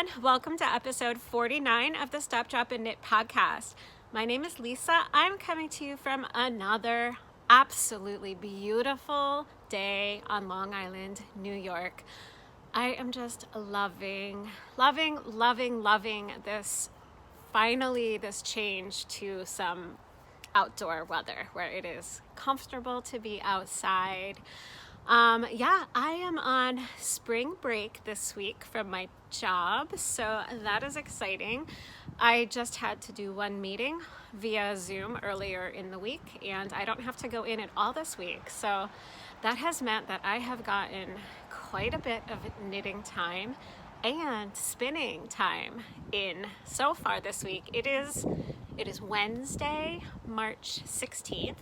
everyone. Welcome to episode 49 of the Stop, Drop, and Knit podcast. My name is Lisa. I'm coming to you from another absolutely beautiful day on Long Island, New York. I am just loving this, finally, this change to some outdoor weather where it is comfortable to be outside. I am on spring break this week from my job, so that is exciting. I just had to do one meeting via Zoom earlier in the week, and I don't have to go in at all this week. So that has meant that I have gotten quite a bit of knitting time and spinning time in so far this week. It is Wednesday, March 16th.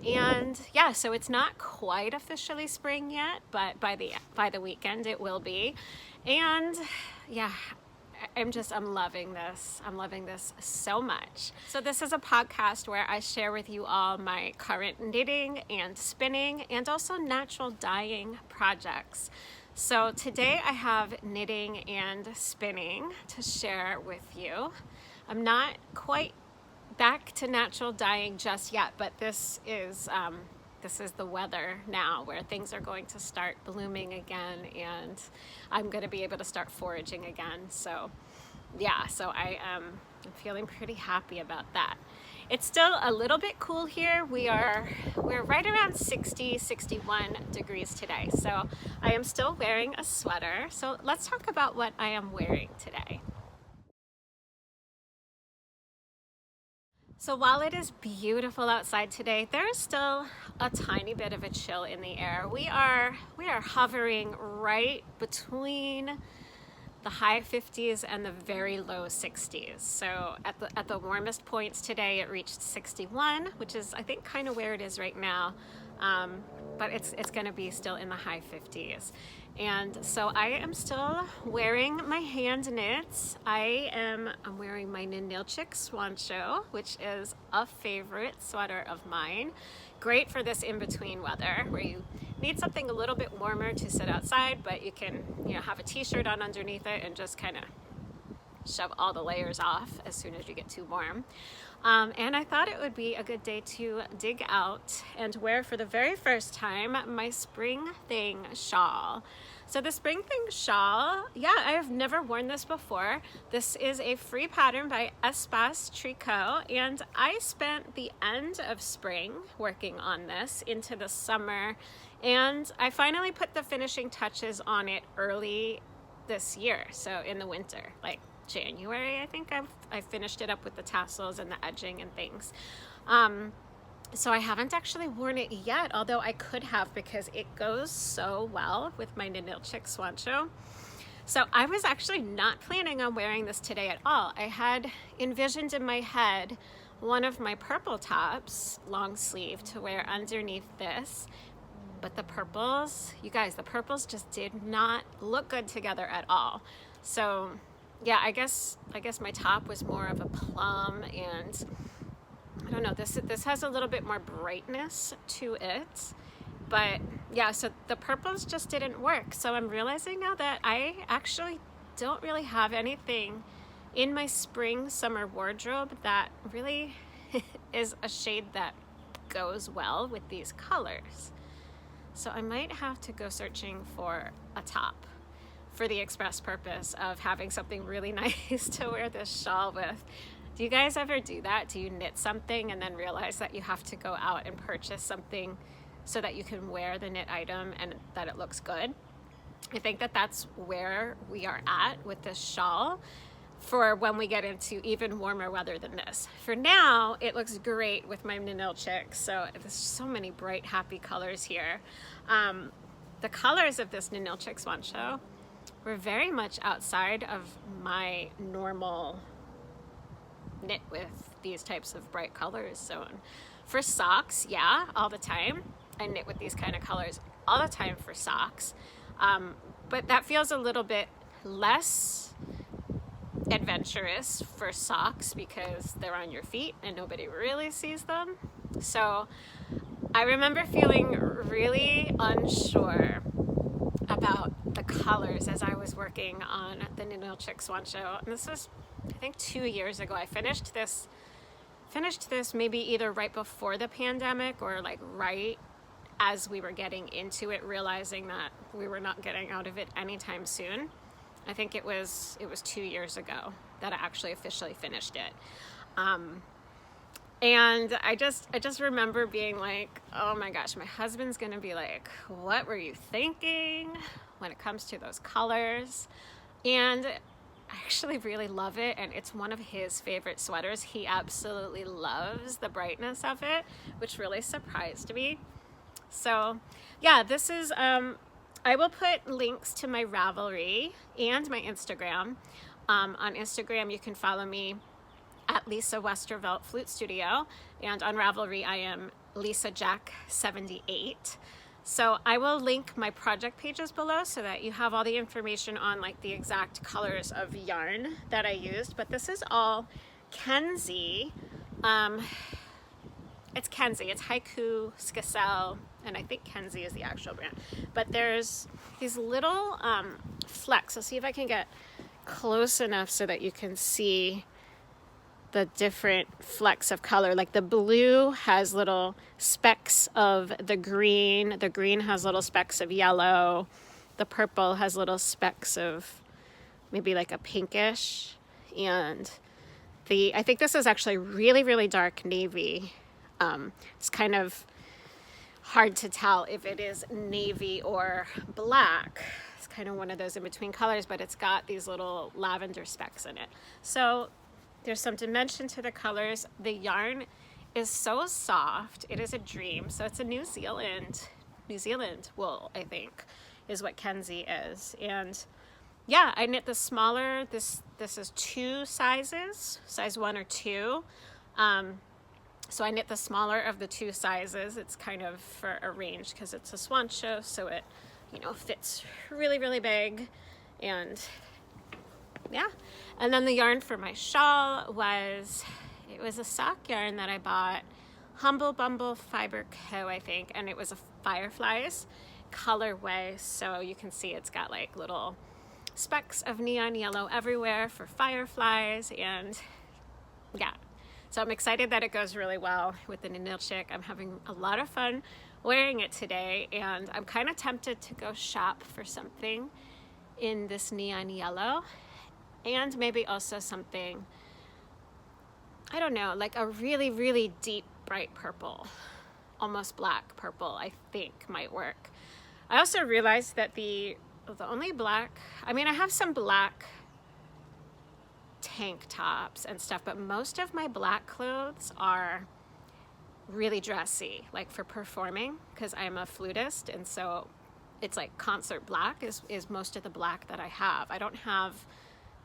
And yeah, so it's not quite officially spring yet, but by the weekend it will be. And yeah, I'm loving this. I'm loving this so much. So this is a podcast where I share with you all my current knitting and spinning and also natural dyeing projects. So today I have knitting and spinning to share with you. I'm not quite back to natural dyeing just yet, but this is the weather now where things are going to start blooming again, and I'm going to be able to start foraging again. So yeah, so I'm feeling pretty happy about that. It's still a little bit cool here. We're right around 61 degrees today. So I am still wearing a sweater. So let's talk about what I am wearing today. So while it is beautiful outside today, there is still a tiny bit of a chill in the air. We are hovering right between the high 50s and the very low 60s. So at the warmest points today, it reached 61, which is I think kind of where it is right now. But it's going to be still in the high 50s. And so I am still wearing my hand knits. I'm wearing my Knitalongs Shawl, which is a favorite sweater of mine. Great for this in-between weather where you need something a little bit warmer to sit outside, but you can have a t-shirt on underneath it and just kind of shove all the layers off as soon as you get too warm. And I thought it would be a good day to dig out and wear for the very first time my Spring Thing shawl. So the Spring Thing shawl, I have never worn this before. This is a free pattern by Espace Tricot, and I spent the end of spring working on this into the summer, and I finally put the finishing touches on it early this year, so in the winter, like January, I think I finished it up with the tassels and the edging and things. So I haven't actually worn it yet, although I could have because it goes so well with my Knitworthy Shawl. So I was actually not planning on wearing this today at all. I had envisioned in my head one of my purple tops, long sleeve, to wear underneath this. But the purples, you guys, the purples just did not look good together at all. So yeah, I guess my top was more of a plum, and I don't know, this has a little bit more brightness to it. But yeah, so the purples just didn't work. So I'm realizing now that I actually don't really have anything in my spring summer wardrobe that really is a shade that goes well with these colors. So I might have to go searching for a top for the express purpose of having something really nice to wear this shawl with. Do you guys ever do that? Do you knit something and then realize that you have to go out and purchase something so that you can wear the knit item and that it looks good? I think that that's where we are at with this shawl for when we get into even warmer weather than this. For now, it looks great with my Knitworthy, so there's so many bright, happy colors here. The colors of this Knitworthy Shawl were very much outside of my normal knit with these types of bright colors. So for socks, all the time. I knit with these kind of colors all the time for socks. But that feels a little bit less adventurous for socks because they're on your feet and nobody really sees them. So I remember feeling really unsure about the colors as I was working on the Knitworthy Swan Show. And this was, I think, 2 years ago. I finished this maybe either right before the pandemic or like right as we were getting into it, realizing that we were not getting out of it anytime soon. I think it was 2 years ago that I actually officially finished it. And I just remember being like, oh my gosh, my husband's gonna be like, what were you thinking when it comes to those colors? And I actually really love it, and it's one of his favorite sweaters. He absolutely loves the brightness of it, which really surprised me. So yeah, this is, I will put links to my Ravelry and my Instagram. On Instagram, you can follow me at Lisa Westervelt Flute Studio, and on Ravelry I am Lisa Jack 78. So I will link my project pages below so that you have all the information on like the exact colors of yarn that I used. But this is all Kenzie. It's Kenzie, it's Haiku, Skacel, and I think Kenzie is the actual brand. But there's these little flecks. I'll see if I can get close enough so that you can see the different flecks of color. Like the blue has little specks of the green has little specks of yellow, the purple has little specks of maybe like a pinkish, and I think this is actually really, really dark navy. It's kind of hard to tell if it is navy or black. It's kind of one of those in between colors, but it's got these little lavender specks in it. So there's some dimension to the colors. The yarn is so soft. It is a dream. So it's a New Zealand wool, I think, is what Kenzie is. And yeah, I knit the smaller. This is 2 sizes, size 1 or 2. So I knit the smaller of the 2 sizes. It's kind of for a range because it's a swan show, so it, fits really, really big. And yeah. And then the yarn for my shawl was a sock yarn that I bought, Humble Bumble Fiber Co., I think, and it was a Fireflies colorway. So you can see it's got like little specks of neon yellow everywhere for fireflies, and yeah. So I'm excited that it goes really well with the Knitworthy. I'm having a lot of fun wearing it today, and I'm kind of tempted to go shop for something in this neon yellow, and maybe also something, I don't know, like a really, really deep, bright purple, almost black purple, I think might work. I also realized that the only black, I mean, I have some black tank tops and stuff, but most of my black clothes are really dressy, like for performing, because I'm a flutist, and so it's like concert black is most of the black that I have. I don't have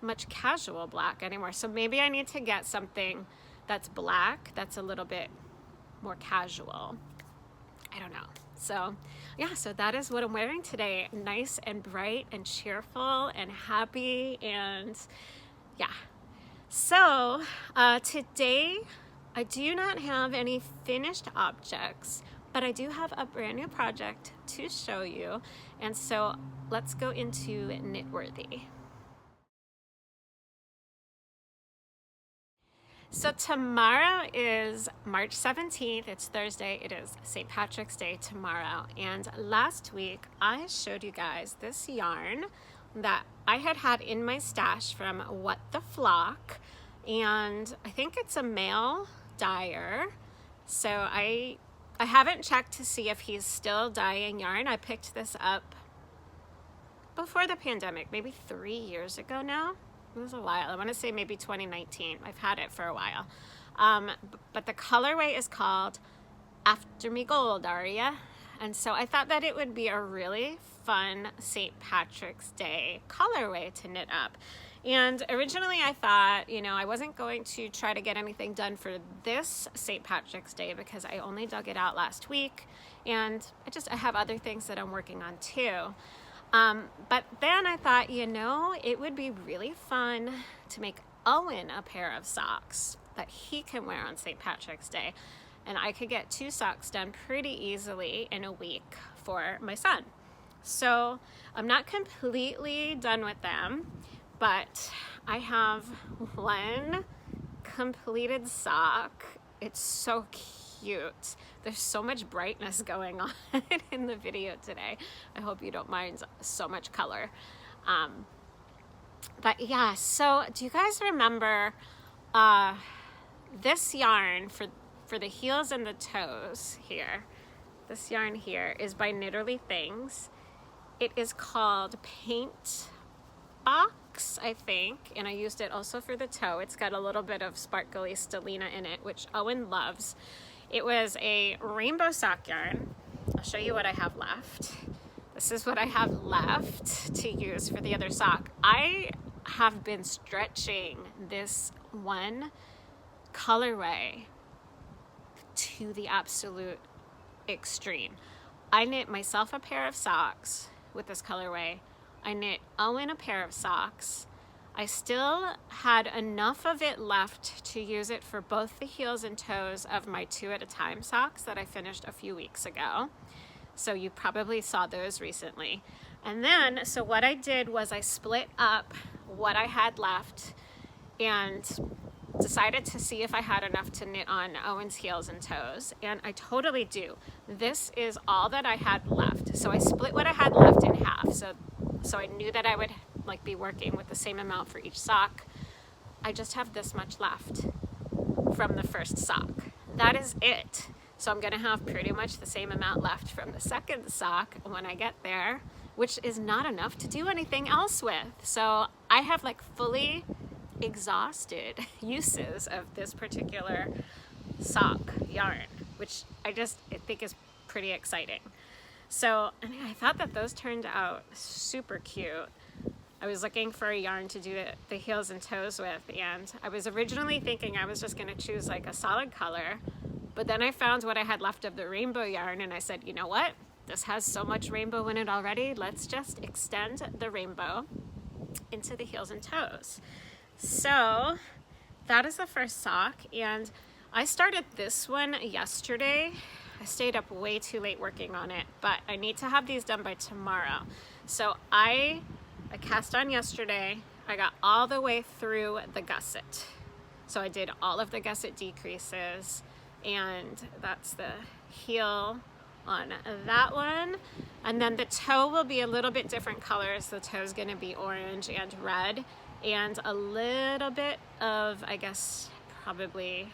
much casual black anymore, so maybe I need to get something that's black that's a little bit more casual. I don't know. So yeah, so that is what I'm wearing today. Nice and bright and cheerful and happy, and yeah. So today I do not have any finished objects, but I do have a brand new project to show you. And so let's go into Knitworthy. So tomorrow is March 17th. It's Thursday. It is St. Patrick's Day tomorrow. And last week I showed you guys this yarn that I had in my stash from What the Flock. And I think it's a male dyer. So I haven't checked to see if he's still dyeing yarn. I picked this up before the pandemic, maybe 3 years ago now. It was a while. I want to say maybe 2019. I've had it for a while. But the colorway is called After Me Gold, Aria. And so I thought that it would be a really fun St. Patrick's Day colorway to knit up. And originally I thought, I wasn't going to try to get anything done for this St. Patrick's Day because I only dug it out last week. And I have other things that I'm working on too. But then I thought, it would be really fun to make Owen a pair of socks that he can wear on St. Patrick's Day. And I could get 2 socks done pretty easily in a week for my son. So I'm not completely done with them, but I have one completed sock. It's so cute. There's so much brightness going on in the video today. I hope you don't mind so much color. But yeah, so do you guys remember this yarn for the heels and the toes here? This yarn here is by Knitworthy Things. It is called Paint Box, I think, and I used it also for the toe. It's got a little bit of sparkly stellina in it, which Owen loves. It was a rainbow sock yarn. I'll show you what I have left. This is what I have left to use for the other sock. I have been stretching this one colorway to the absolute extreme. I knit myself a pair of socks with this colorway. I knit Owen a pair of socks. I still had enough of it left to use it for both the heels and toes of my 2 at a time socks that I finished a few weeks ago. So you probably saw those recently. And then, so what I did was I split up what I had left and decided to see if I had enough to knit on Owen's heels and toes, and I totally do. This is all that I had left. So I split what I had left in half. So I knew that I would be working with the same amount for each sock. I just have this much left from the first sock. That is it. So I'm gonna have pretty much the same amount left from the second sock when I get there, which is not enough to do anything else with. So I have fully exhausted uses of this particular sock yarn, which I think is pretty exciting. So I thought that those turned out super cute. I was looking for a yarn to do the heels and toes with, and I was originally thinking I was just going to choose a solid color, but then I found what I had left of the rainbow yarn, and I said, you know what? This has so much rainbow in it already. Let's just extend the rainbow into the heels and toes. So that is the first sock, and I started this one yesterday. I stayed up way too late working on it, but I need to have these done by tomorrow. So I cast on yesterday. I got all the way through the gusset. So I did all of the gusset decreases, and that's the heel on that one. And then the toe will be a little bit different colors. The toe is going to be orange and red, and a little bit of, I guess, probably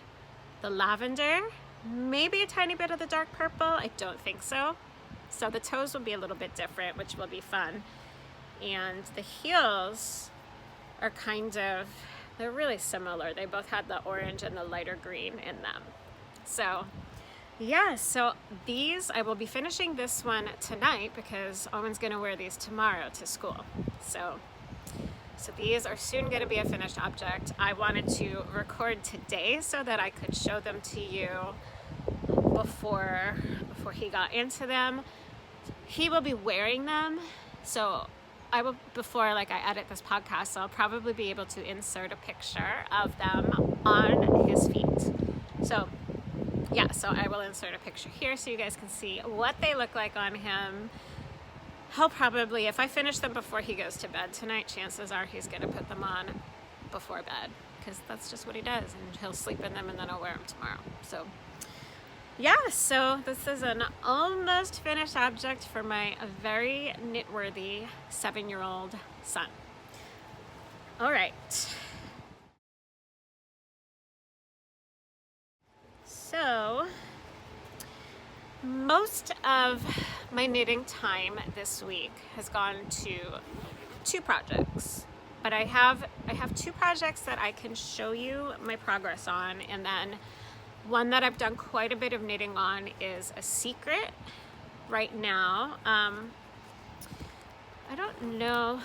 the lavender, maybe a tiny bit of the dark purple. I don't think so. So the toes will be a little bit different, which will be fun. And the heels are they're really similar. They both had the orange and the lighter green in them. So yeah, so these, I will be finishing this one tonight because Owen's gonna wear these tomorrow to school. So these are soon going to be a finished object. I wanted to record today so that I could show them to you before he got into them. He will be wearing them, so I will, before I edit this podcast, so I'll probably be able to insert a picture of them on his feet. So yeah, so I will insert a picture here so you guys can see what they look like on him. He'll probably, if I finish them before he goes to bed tonight, chances are he's going to put them on before bed, because that's just what he does, and he'll sleep in them and then I'll wear them tomorrow. So yeah, so this is an almost finished object for my very knitworthy 7-year-old son. All right. So most of my knitting time this week has gone to 2 projects, but I have 2 projects that I can show you my progress on, and then one that I've done quite a bit of knitting on is a secret right now. I don't know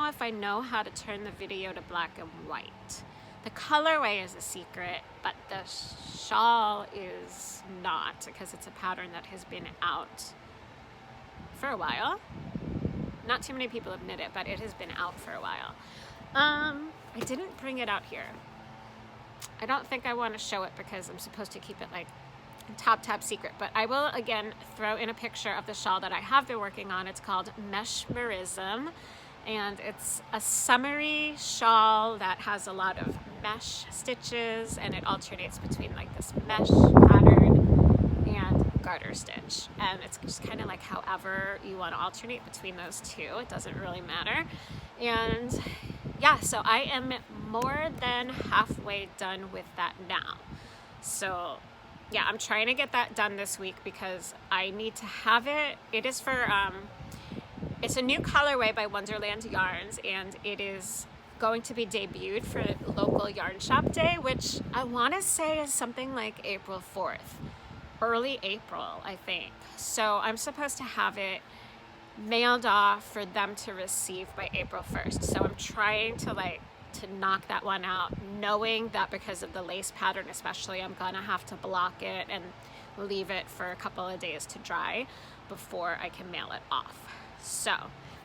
if I know how to turn the video to black and white. The colorway is a secret, but the shawl is not, because it's a pattern that has been out for a while. Not too many people have knit it, but it has been out for a while. I didn't bring it out here. I don't think I want to show it because I'm supposed to keep it top secret, but I will again throw in a picture of the shawl that I have been working on. It's called Meshmerism, and it's a summery shawl that has a lot of mesh stitches, and it alternates between like this mesh pattern and garter stitch, and it's just kind of like however you want to alternate between those two. It doesn't really matter. And yeah, so I am more than halfway done with that now. So yeah, I'm trying to get that done this week because I need to have it. It is for, it's a new colorway by Wonderland yarns, and it is going to be debuted for local yarn shop day, which I want to say is something like April 4th, early April, I think. So I'm supposed to have it mailed off for them to receive by April 1st. So I'm trying to knock that one out, knowing that because of the lace pattern especially, I'm gonna have to block it and leave it for a couple of days to dry before I can mail it off. So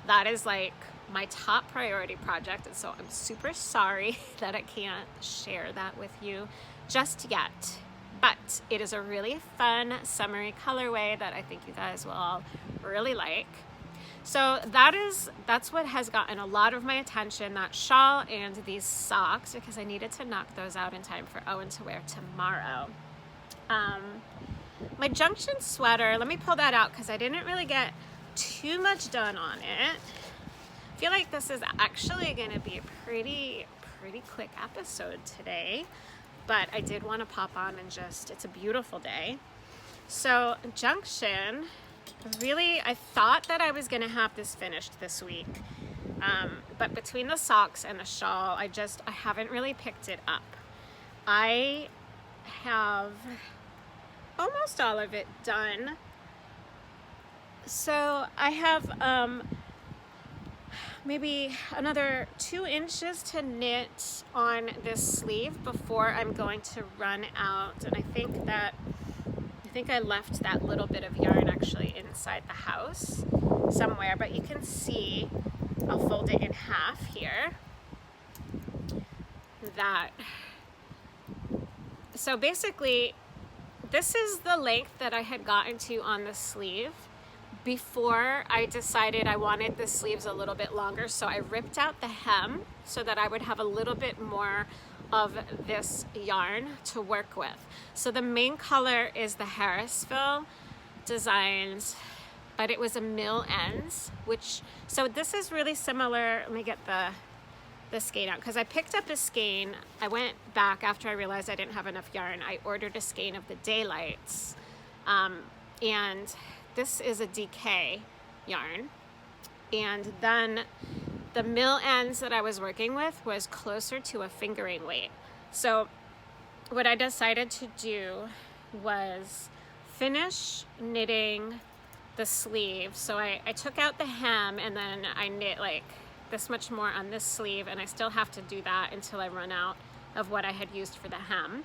that is like my top priority project, and so I'm super sorry that I can't share that with you just yet. But it is a really fun summery colorway that I think you guys will all really like. So that's what has gotten a lot of my attention, that shawl and these socks, because I needed to knock those out in time for Owen to wear tomorrow. My junction sweater, let me pull that out because I didn't really get too much done on it. I feel like this is actually going to be a pretty quick episode today, but I did want to pop on and it's a beautiful day. So junction, really, I thought that I was going to have this finished this week, but between the socks and the shawl, I haven't really picked it up. I have almost all of it done. So I have maybe another 2 inches to knit on this sleeve before I'm going to run out, and I think I left that little bit of yarn actually inside the house somewhere, but you can see, I'll fold it in half here, so basically this is the length that I had gotten to on the sleeve before I decided I wanted the sleeves a little bit longer. So I ripped out the hem so that I would have a little bit more of this yarn to work with. So the main color is the Harrisville designs, but it was a mill ends, so this is really similar. Let me get the skein out, because I picked up a skein. I went back after I realized I didn't have enough yarn. I ordered a skein of the Daylights, and this is a DK yarn, and then the mill ends that I was working with was closer to a fingering weight. So what I decided to do was finish knitting the sleeve. So I took out the hem, and then I knit like this much more on this sleeve, and I still have to do that until I run out of what I had used for the hem.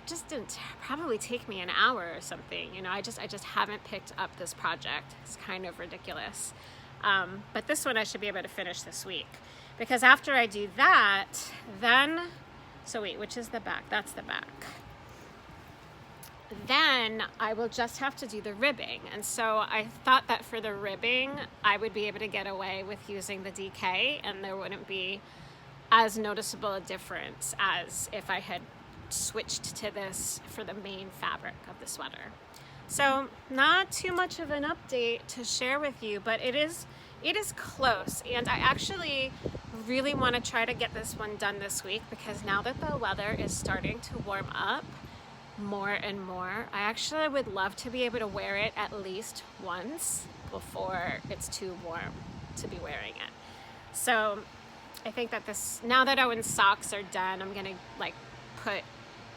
Just didn't probably take me an hour or something, you know. I just haven't picked up this project. It's kind of ridiculous. But this one I should be able to finish this week, because after I do that, then, so wait, which is the back? That's the back. Then I will just have to do the ribbing. And so I thought that for the ribbing, I would be able to get away with using the DK, and there wouldn't be as noticeable a difference as if I had switched to this for the main fabric of the sweater. So not too much of an update to share with you, but it is close, and I actually really want to try to get this one done this week, because now that the weather is starting to warm up more and more, I actually would love to be able to wear it at least once before it's too warm to be wearing it. So I think that now that Owen's socks are done, I'm gonna put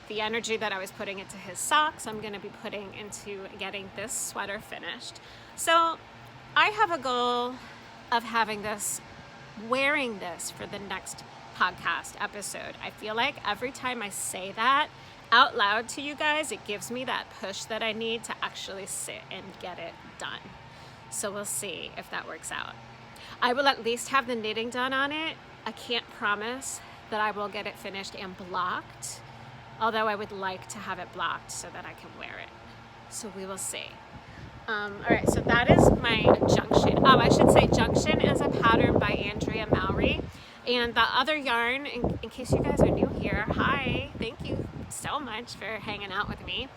the energy that I was putting into his socks, I'm gonna be putting into getting this sweater finished. So I have a goal of wearing this for the next podcast episode. I feel like every time I say that out loud to you guys, it gives me that push that I need to actually sit and get it done. So we'll see if that works out. I will at least have the knitting done on it. I can't promise that I will get it finished and blocked, although I would like to have it blocked so that I can wear it. So we will see. All right, so that is my Junction. Oh, I should say Junction is a pattern by Andrea Mowry. And the other yarn, in case you guys are new here, hi, thank you so much for hanging out with me.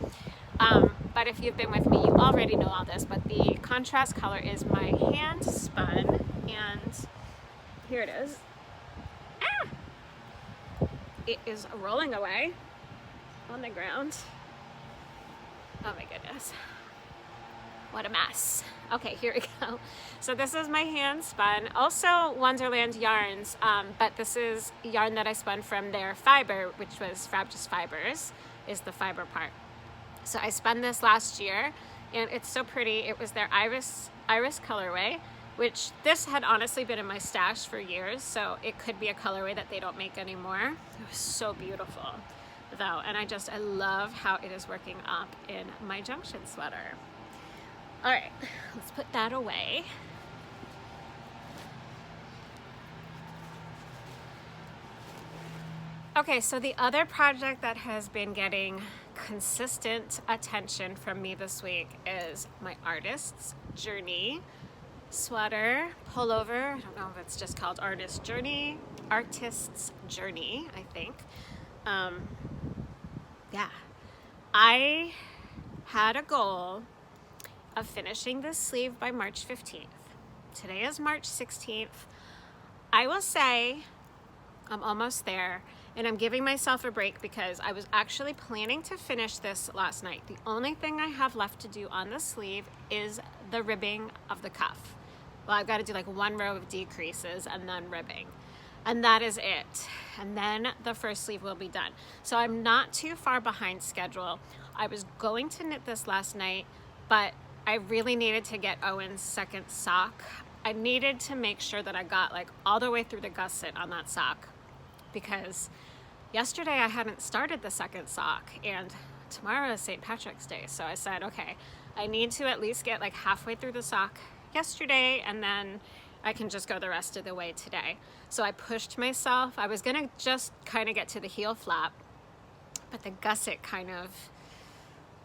But if you've been with me, you already know all this, but the contrast color is my hand spun, and here it is. Ah! It is rolling away on the ground. Oh my goodness. What a mess. Okay, here we go. So this is my hand spun, also Wonderland yarns, but this is yarn that I spun from their fiber, which was Frabjous fibers, is the fiber part. So I spun this last year, and it's so pretty. It was their iris colorway, which this had honestly been in my stash for years, so it could be a colorway that they don't make anymore. It was so beautiful though, and I love how it is working up in my Junction sweater. All right, let's put that away. Okay, so the other project that has been getting consistent attention from me this week is my Artist's Journey sweater pullover. I don't know if it's just called Artist's Journey, I think. Yeah, I had a goal of finishing this sleeve by March 15th. Today is March 16th. I will say I'm almost there, and I'm giving myself a break because I was actually planning to finish this last night. The only thing I have left to do on the sleeve is the ribbing of the cuff. Well, I've got to do like one row of decreases and then ribbing, and that is it. And then the first sleeve will be done. So I'm not too far behind schedule. I was going to knit this last night, but I really needed to get Owen's second sock. I needed to make sure that I got like all the way through the gusset on that sock, because yesterday I hadn't started the second sock, and tomorrow is St. Patrick's Day. So I said, okay, I need to at least get like halfway through the sock yesterday, and then I can just go the rest of the way today. So I pushed myself. I was gonna just kind of get to the heel flap, but the gusset kind of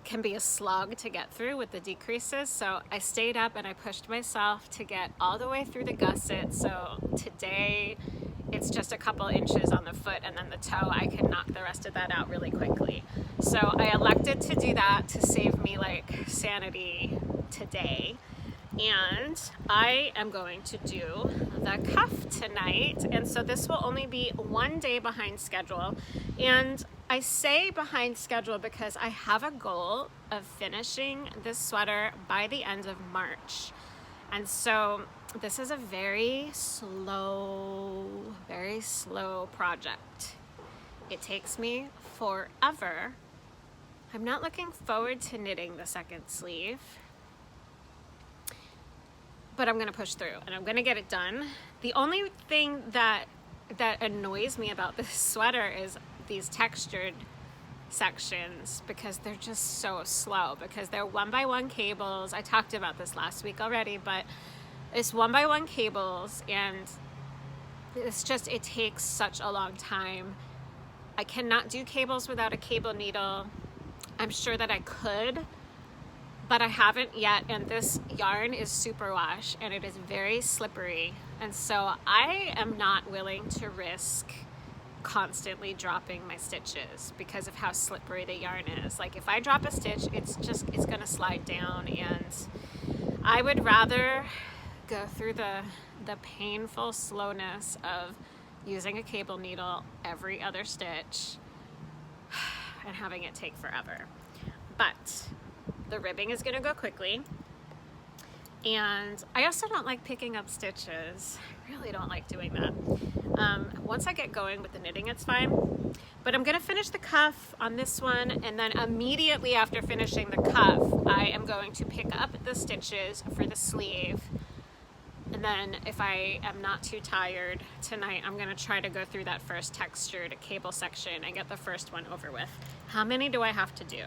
can be a slog to get through with the decreases. So I stayed up and I pushed myself to get all the way through the gusset. So today it's just a couple inches on the foot, and then the toe, I can knock the rest of that out really quickly. So I elected to do that to save me like sanity today. And I am going to do the cuff tonight. And so this will only be one day behind schedule. And I say behind schedule because I have a goal of finishing this sweater by the end of March. And so this is a very slow project. It takes me forever. I'm not looking forward to knitting the second sleeve, but I'm gonna push through and I'm gonna get it done. The only thing that annoys me about this sweater is these textured sections, because they're just so slow, because they're 1x1 cables. I talked about this last week already, but it's 1x1 cables, and it's just, it takes such a long time. I cannot do cables without a cable needle. I'm sure that I could, but I haven't yet, and this yarn is superwash and it is very slippery, and so I am not willing to risk constantly dropping my stitches because of how slippery the yarn is. Like if I drop a stitch, it's gonna slide down, and I would rather go through the painful slowness of using a cable needle every other stitch and having it take forever. But the ribbing is gonna go quickly, and I also don't like picking up stitches. I really don't like doing that. Once I get going with the knitting, it's fine. But I'm gonna finish the cuff on this one, and then immediately after finishing the cuff, I am going to pick up the stitches for the sleeve. And then if I am not too tired tonight, I'm gonna try to go through that first textured cable section and get the first one over with. How many do I have to do?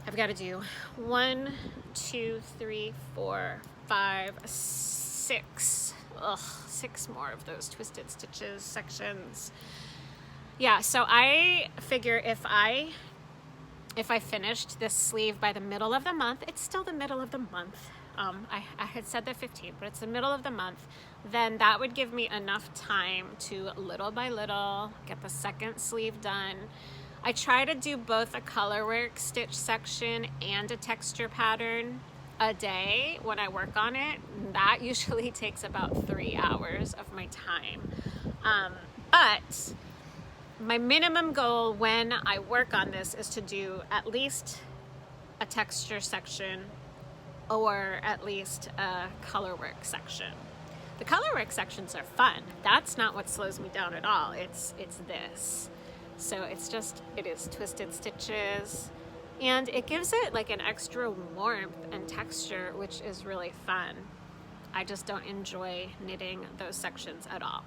I've got to do 1, 2, 3, 4, 5, 6. Ugh, 6 more of those twisted stitches sections. Yeah, so I figure if I finished this sleeve by the middle of the month, it's still the middle of the month. I had said the 15th, but it's the middle of the month. Then that would give me enough time to little by little get the second sleeve done. I try to do both a colorwork stitch section and a texture pattern a day when I work on it. That usually takes about 3 hours of my time. But my minimum goal when I work on this is to do at least a texture section or at least a colorwork section. The colorwork sections are fun. That's not what slows me down at all. It's this. So it is twisted stitches, and it gives it like an extra warmth and texture, which is really fun. I just don't enjoy knitting those sections at all.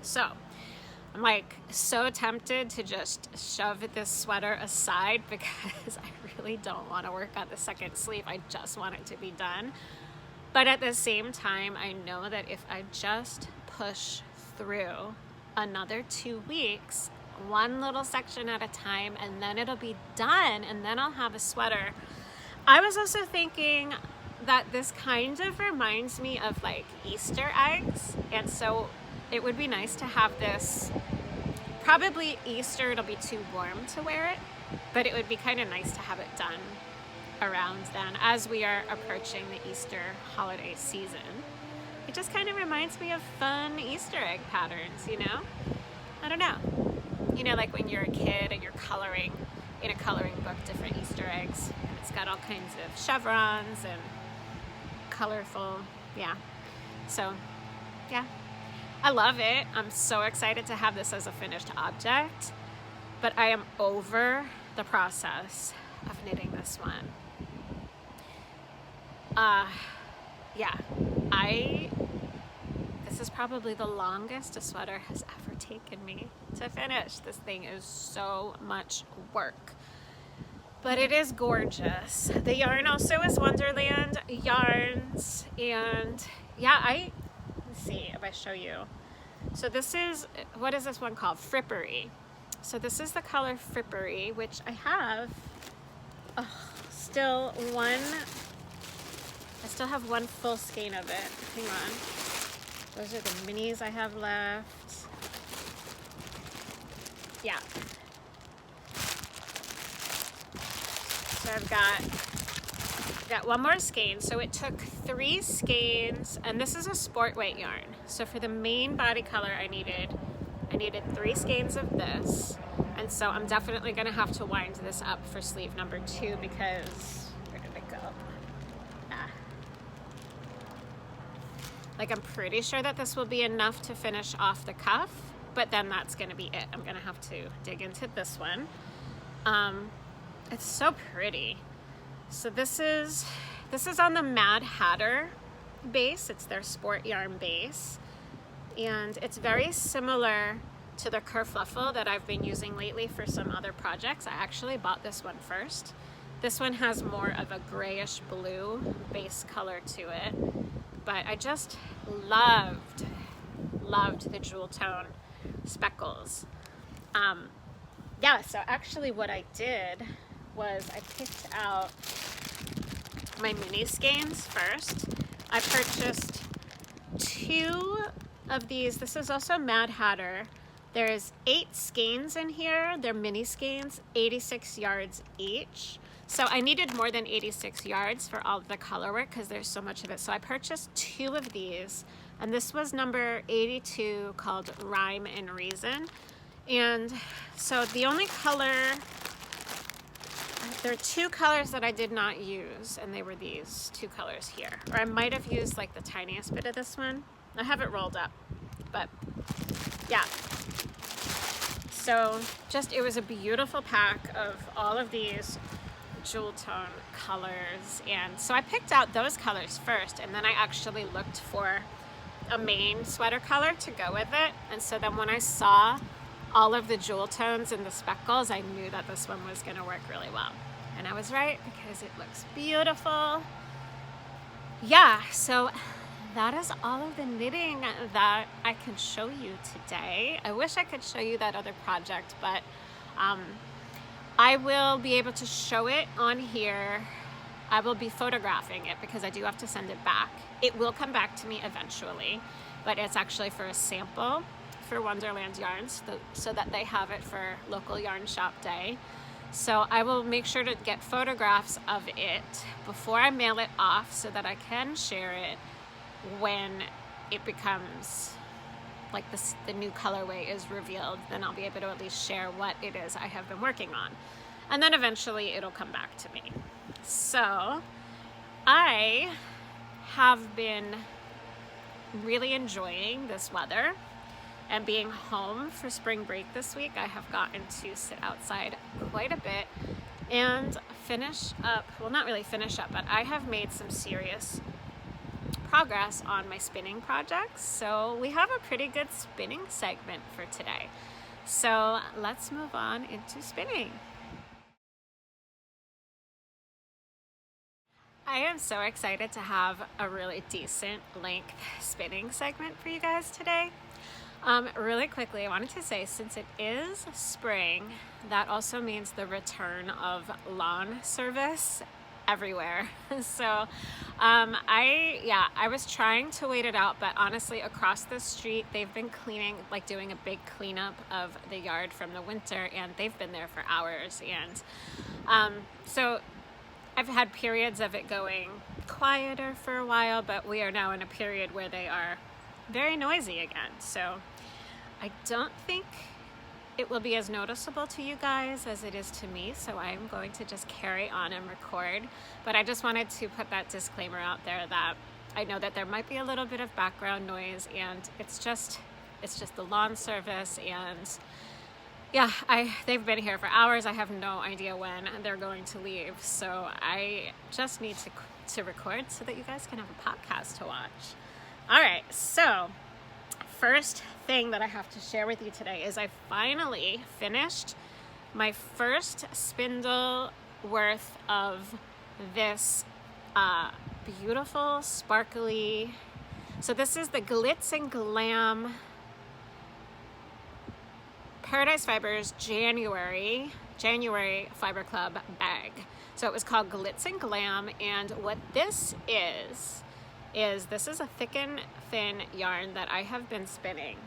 So I'm like so tempted to just shove this sweater aside because I really don't want to work on the second sleeve. I just want it to be done. But at the same time, I know that if I just push through another 2 weeks, one little section at a time, and then it'll be done, and then I'll have a sweater. I was also thinking that this kind of reminds me of like Easter eggs, and so it would be nice to have this. Probably Easter, it'll be too warm to wear it, but it would be kind of nice to have it done around then as we are approaching the Easter holiday season. It just kind of reminds me of fun Easter egg patterns, you know? I don't know. You know, like when you're a kid and you're coloring in a coloring book different Easter eggs, and it's got all kinds of chevrons and colorful, yeah. So, yeah. I love it. I'm so excited to have this as a finished object, but I am over the process of knitting this one. Yeah, this is probably the longest a sweater has ever taken me to finish. This thing is so much work, but it is gorgeous. The yarn also is Wonderland yarns, and yeah, let's see if I show you. So this is, what is this one called? Frippery. So this is the color Frippery, which I have still have one full skein of it. Hang on. Those are the minis I have left. Yeah. So I've got one more skein. So it took 3 skeins, and this is a sport weight yarn. So for the main body color I needed 3 skeins of this. And so I'm definitely gonna have to wind this up for sleeve number 2 because, where did it go? Like, I'm pretty sure that this will be enough to finish off the cuff, but then that's gonna be it. I'm gonna have to dig into this one. It's so pretty. So this is on the Mad Hatter base. It's their sport yarn base. And it's very similar to the Kerfluffle that I've been using lately for some other projects. I actually bought this one first. This one has more of a grayish blue base color to it. But I just loved the jewel tone speckles. Yeah, so actually what I did was I picked out my mini skeins first. I purchased 2 of these. This is also Mad Hatter. There's 8 skeins in here. They're mini skeins, 86 yards each. So I needed more than 86 yards for all of the color work because there's so much of it. So I purchased 2 of these, and this was number 82, called Rhyme and Reason. And so the only color, there are 2 colors that I did not use, and they were these 2 colors here. Or I might have used like the tiniest bit of this one. I have it rolled up, but yeah. So it was a beautiful pack of all of these jewel tone colors, and so I picked out those colors first, and then I actually looked for a main sweater color to go with it. And so then when I saw all of the jewel tones and the speckles, I knew that this one was going to work really well, and I was right because it looks beautiful. Yeah, so that is all of the knitting that I can show you today. I wish I could show you that other project, but I will be able to show it on here. I will be photographing it because I do have to send it back. It will come back to me eventually, but it's actually for a sample for Wonderland yarns so that they have it for local yarn shop day. So I will make sure to get photographs of it before I mail it off so that I can share it when it becomes like the new colorway is revealed. Then I'll be able to at least share what it is I have been working on. And then eventually it'll come back to me. So I have been really enjoying this weather and being home for spring break this week. I have gotten to sit outside quite a bit and finish up, well, not really finish up, but I have made some serious progress on my spinning projects. So we have a pretty good spinning segment for today. So let's move on into spinning. I am so excited to have a really decent length spinning segment for you guys today. Really quickly, I wanted to say, since it is spring, that also means the return of lawn service everywhere. So I was trying to wait it out, but honestly, across the street, they've been cleaning, like doing a big cleanup of the yard from the winter, and they've been there for hours. And so I've had periods of it going quieter for a while, but we are now in a period where they are very noisy again. So I don't think it will be as noticeable to you guys as it is to me, so I'm going to just carry on and record. But I just wanted to put that disclaimer out there that I know that there might be a little bit of background noise, and it's just the lawn service, and yeah, they've been here for hours. I have no idea when they're going to leave, so I just need to record so that you guys can have a podcast to watch. All right, so first thing that I have to share with you today is I finally finished my first spindle worth of this beautiful, sparkly, so this is the Glitz and Glam Paradise Fibers January Fiber Club bag. So it was called Glitz and Glam, and what this is this is a thick and thin yarn that I have been spinning,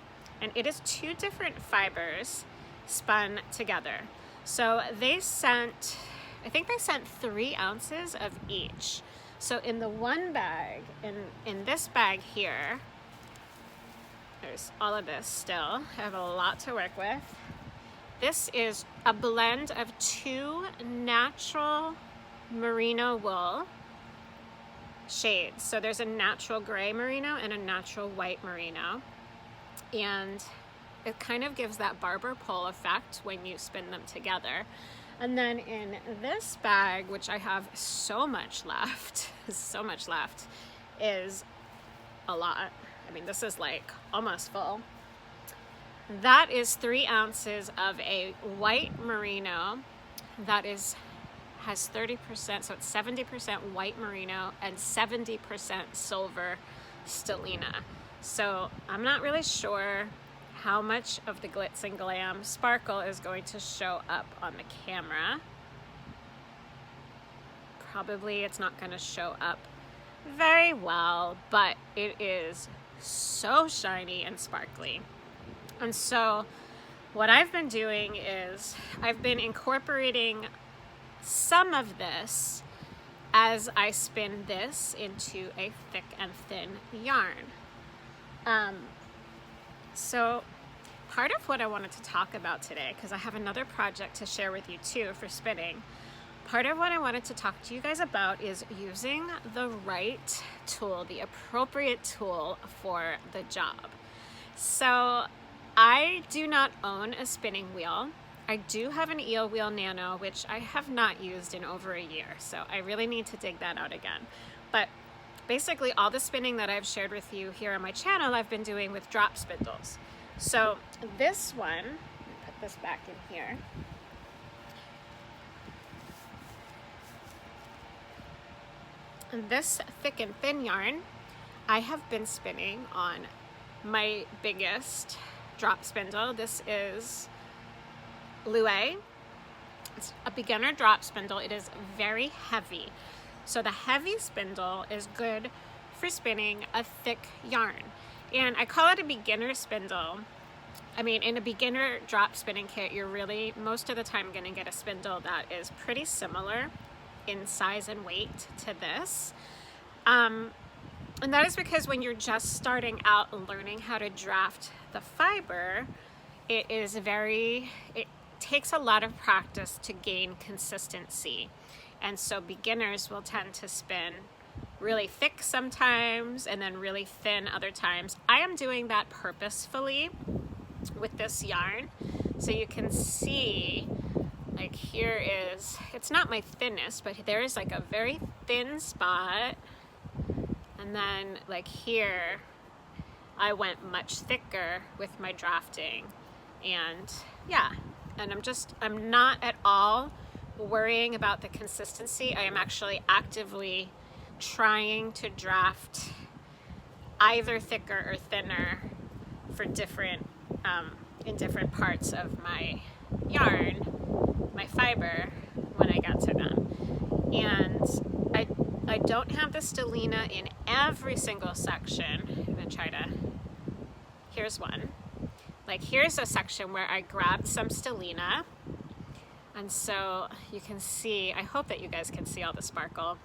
and it is 2 different fibers spun together. So I think they sent 3 ounces of each. So in the one bag, in this bag here, there's all of this still. I have a lot to work with. This is a blend of 2 natural merino wool shades. So there's a natural gray merino and a natural white merino. And it kind of gives that barber pole effect when you spin them together. And then in this bag, which I have so much left, is a lot. I mean, this is like almost full. That is 3 ounces of a white merino that has 30%, so it's 70% white merino and 70% silver stellina. So I'm not really sure how much of the Glitz and Glam sparkle is going to show up on the camera. Probably it's not going to show up very well, but it is so shiny and sparkly. And so what I've been doing is I've been incorporating some of this as I spin this into a thick and thin yarn. So part of what I wanted to talk about today, because I have another project to share with you too for spinning, part of what I wanted to talk to you guys about is using the right tool, the appropriate tool for the job. So I do not own a spinning wheel. I do have an eel wheel nano, which I have not used in over a year, so I really need to dig that out again. But basically all the spinning that I've shared with you here on my channel, I've been doing with drop spindles. So this one, let me put this back in here. This thick and thin yarn, I have been spinning on my biggest drop spindle. This is Loué. It's a beginner drop spindle. It is very heavy. So the heavy spindle is good for spinning a thick yarn. And I call it a beginner spindle. I mean, in a beginner drop spinning kit, you're really most of the time going to get a spindle that is pretty similar in size and weight to this. And that is because when you're just starting out learning how to draft the fiber, it takes a lot of practice to gain consistency. And so beginners will tend to spin really thick sometimes and then really thin other times. I am doing that purposefully with this yarn. So you can see, like, here is, it's not my thinnest, but there is like a very thin spot. And then like here, I went much thicker with my drafting. And yeah, and I'm not at all worrying about the consistency. I am actually actively trying to draft either thicker or thinner for different, in different parts of my yarn, my fiber, when I get to them. And I don't have the stellina in every single section. I'm gonna try to, here's one. Like, here's a section where I grabbed some stellina. And so you can see, I hope that you guys can see all the sparkle.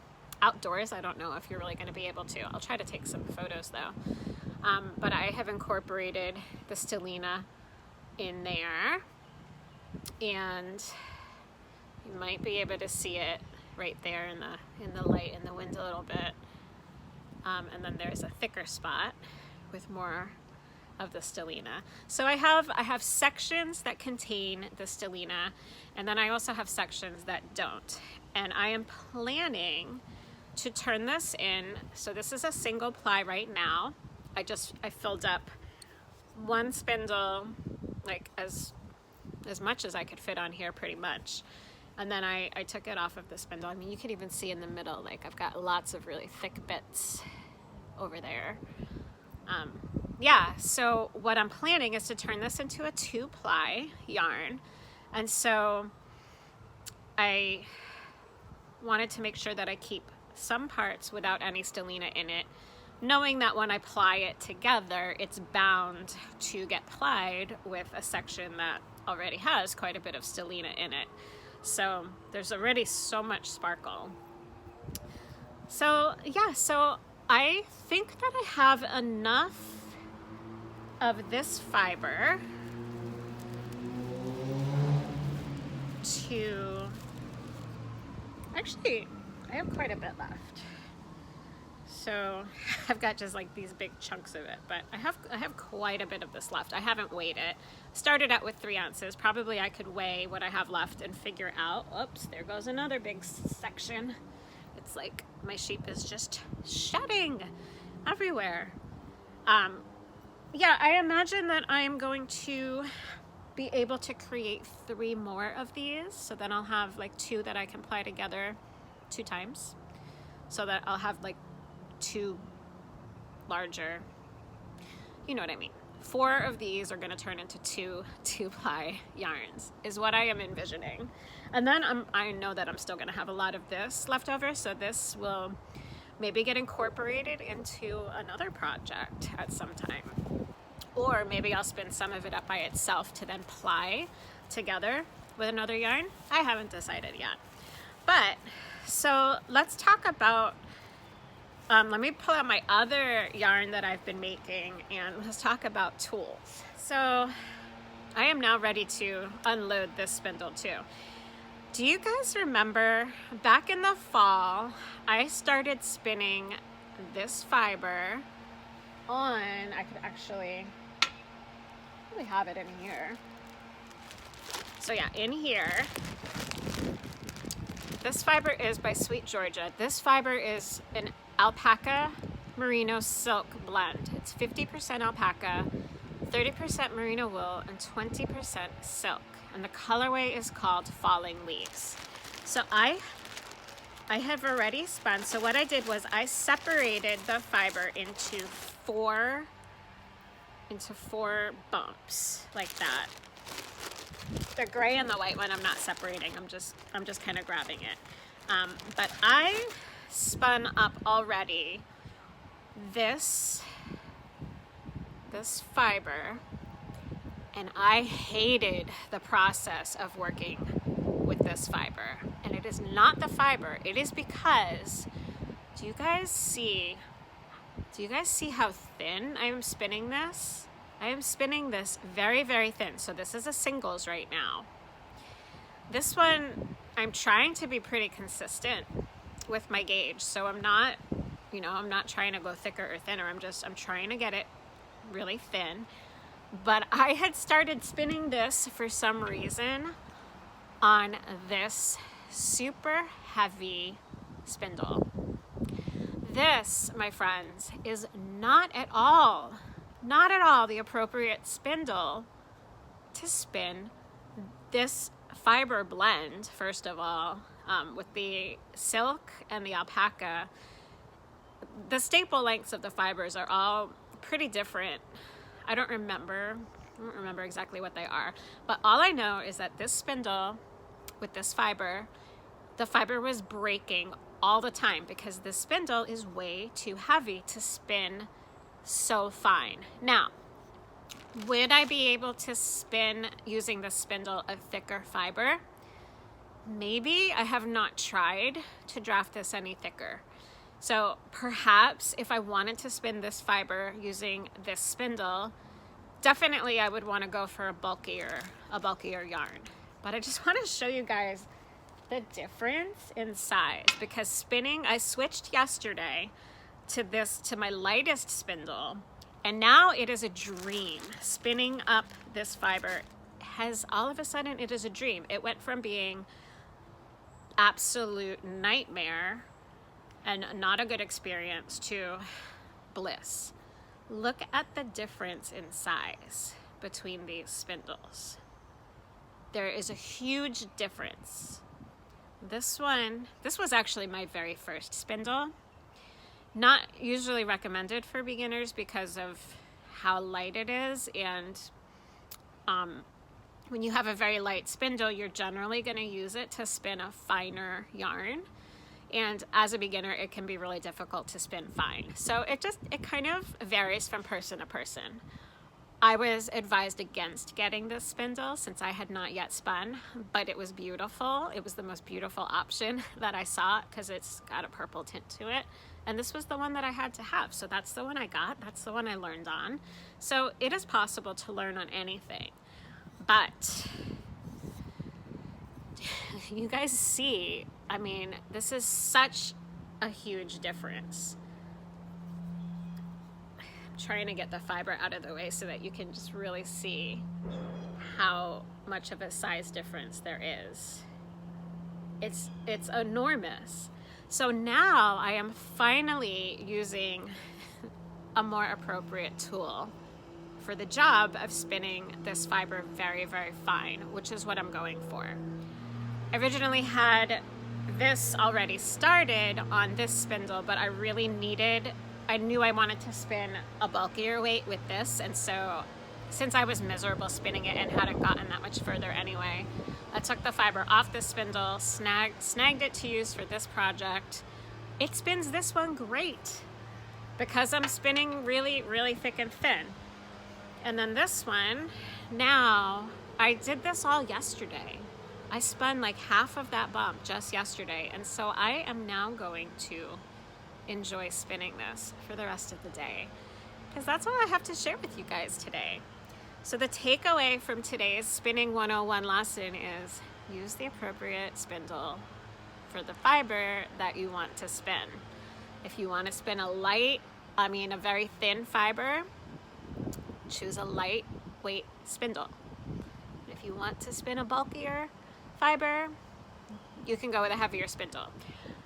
Outdoors, I don't know if you're really going to be able to. I'll try to take some photos though. But I have incorporated the stellina in there. And you might be able to see it right there in the light in the wind a little bit. And then there's a thicker spot with more of the stellina. So I have sections that contain the stellina, and then I also have sections that don't. And I am planning to turn this in. So this is a single ply right now. I filled up one spindle, like as much as I could fit on here pretty much. And then I took it off of the spindle. I mean, you can even see in the middle, like I've got lots of really thick bits over there. Yeah, so what I'm planning is to turn this into a 2-ply yarn. And so I wanted to make sure that I keep some parts without any stellina in it, knowing that when I ply it together, it's bound to get plied with a section that already has quite a bit of stellina in it. So there's already so much sparkle. So yeah, so I think that I have enough of this fiber to, actually, I have quite a bit left. So I've got just like these big chunks of it, but I have quite a bit of this left. I haven't weighed it. Started out with 3 ounces. Probably I could weigh what I have left and figure out, oops, there goes another big section. It's like my sheep is just shedding everywhere. Yeah, I imagine that I'm going to be able to create 3 more of these. So then I'll have like 2 that I can ply together 2 times. So that I'll have like 2 larger, you know what I mean. 4 of these are going to turn into 2-ply yarns is what I am envisioning. And then I know that I'm still going to have a lot of this left over. So this will maybe get incorporated into another project at some time. Or maybe I'll spin some of it up by itself to then ply together with another yarn. I haven't decided yet. But, so let's talk about, let me pull out my other yarn that I've been making and let's talk about tools. So I am now ready to unload this spindle too. Do you guys remember back in the fall, I started spinning this fiber on, I could actually have it in here. So yeah, in here, this fiber is by Sweet Georgia. This fiber is an alpaca merino silk blend. It's 50% alpaca, 30% merino wool, and 20% silk. And the colorway is called Falling Leaves. So I I have already spun. So what I did was I separated the fiber into four bumps like that. The gray and the white one I'm not separating. I'm just kind of grabbing it. But I spun up already this fiber, and I hated the process of working with this fiber. And it is not the fiber, it is because, do you guys see how thin I am spinning this? I am spinning this very, very thin. So this is a singles right now. This one, I'm trying to be pretty consistent with my gauge. So I'm not trying to go thicker or thinner. I'm trying to get it really thin. But I had started spinning this for some reason on this super heavy spindle. This, my friends, is not at all the appropriate spindle to spin this fiber blend, first of all, with the silk and the alpaca. The staple lengths of the fibers are all pretty different. I don't remember exactly what they are, but all I know is that this spindle with this fiber, the fiber was breaking all the time because this spindle is way too heavy to spin so fine. Now, would I be able to spin using the spindle a thicker fiber? Maybe. I have not tried to draft this any thicker. So perhaps if I wanted to spin this fiber using this spindle, definitely I would want to go for a bulkier yarn. But I just want to show you guys the difference in size, because spinning, I switched yesterday to my lightest spindle, and now it is a dream. Spinning up this fiber all of a sudden, it is a dream. It went from being absolute nightmare and not a good experience to bliss. Look at the difference in size between these spindles. There is a huge difference. This was actually my very first spindle. Not usually recommended for beginners because of how light it is, and when you have a very light spindle, you're generally going to use it to spin a finer yarn. And as a beginner, it can be really difficult to spin fine. So it kind of varies from person to person. I was advised against getting this spindle since I had not yet spun, but it was beautiful. It was the most beautiful option that I saw because it's got a purple tint to it. And this was the one that I had to have. So that's the one I got. That's the one I learned on. So it is possible to learn on anything. But you guys see, I mean, this is such a huge difference. I'm trying to get the fiber out of the way so that you can just really see how much of a size difference there is. It's enormous. So now I am finally using a more appropriate tool for the job of spinning this fiber very, very fine, which is what I'm going for. I originally had this already started on this spindle, but I knew I wanted to spin a bulkier weight with this, and so since I was miserable spinning it and hadn't gotten that much further anyway, I took the fiber off the spindle, snagged it to use for this project. It spins this one great because I'm spinning really, really thick and thin. And then this one, now, I did this all yesterday. I spun like half of that bump just yesterday, and so I am now going to enjoy spinning this for the rest of the day because that's all I have to share with you guys today. So the takeaway from today's Spinning 101 lesson is use the appropriate spindle for the fiber that you want to spin. If you want to spin a very thin fiber, choose a lightweight spindle. If you want to spin a bulkier fiber, you can go with a heavier spindle.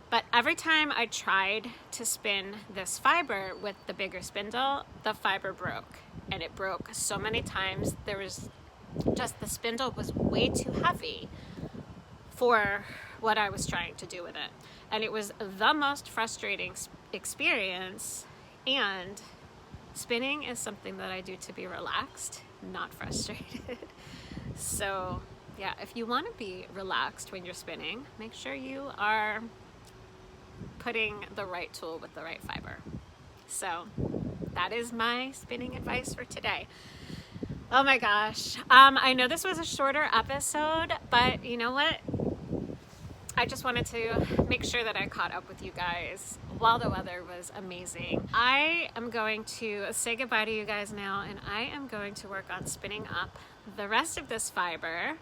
But every time I tried to spin this fiber with the bigger spindle, the fiber broke. And it broke so many times. The spindle was way too heavy for what I was trying to do with it. And it was the most frustrating experience, and spinning is something that I do to be relaxed, not frustrated. So yeah, if you want to be relaxed when you're spinning, make sure you are putting the right tool with the right fiber. So that is my spinning advice for today. Oh my gosh. I know this was a shorter episode, but you know what? I just wanted to make sure that I caught up with you guys while the weather was amazing. I am going to say goodbye to you guys now, and I am going to work on spinning up the rest of this fiber.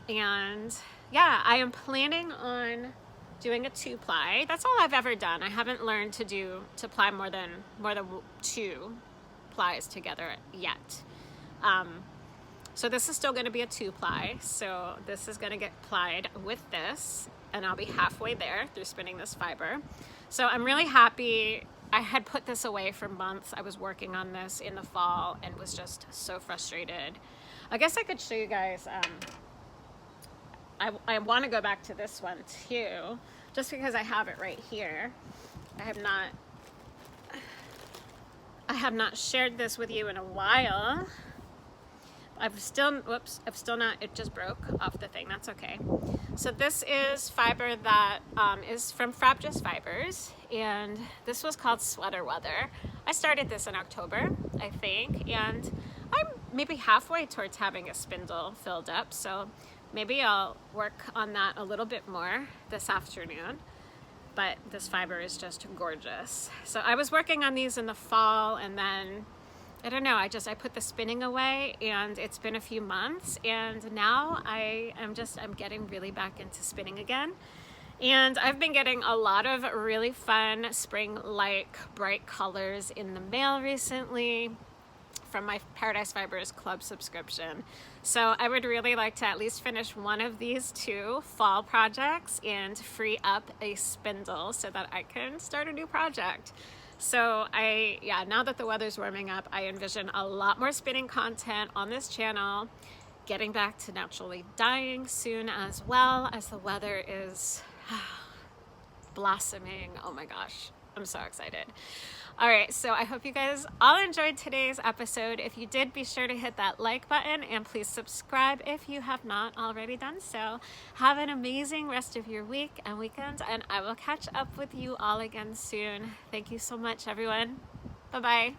And yeah, I am planning on doing a 2-ply. That's all I've ever done. I haven't learned to ply more than 2 plies together yet. So this is still going to be a 2-ply. So this is going to get plied with this, and I'll be halfway there through spinning this fiber. So I'm really happy. I had put this away for months. I was working on this in the fall and was just so frustrated. I guess I could show you guys. I want to go back to this one too, just because I have it right here. I have not shared this with you in a while. I've still not, it just broke off the thing, that's okay. So this is fiber that is from Frabjous Fibers, and this was called Sweater Weather. I started this in October, I think, and I'm maybe halfway towards having a spindle filled up, so maybe I'll work on that a little bit more this afternoon. But this fiber is just gorgeous. So I was working on these in the fall, and then I don't know, I put the spinning away, and it's been a few months, and now I'm getting really back into spinning again. And I've been getting a lot of really fun spring-like bright colors in the mail recently from my Paradise Fibers Club subscription. So I would really like to at least finish one of these 2 fall projects and free up a spindle so that I can start a new project. So now that the weather's warming up, I envision a lot more spinning content on this channel, getting back to naturally dyeing soon as well, as the weather is blossoming. Oh my gosh, I'm so excited. All right, so I hope you guys all enjoyed today's episode. If you did, be sure to hit that like button, and please subscribe if you have not already done so. Have an amazing rest of your week and weekend, and I will catch up with you all again soon. Thank you so much, everyone. Bye-bye.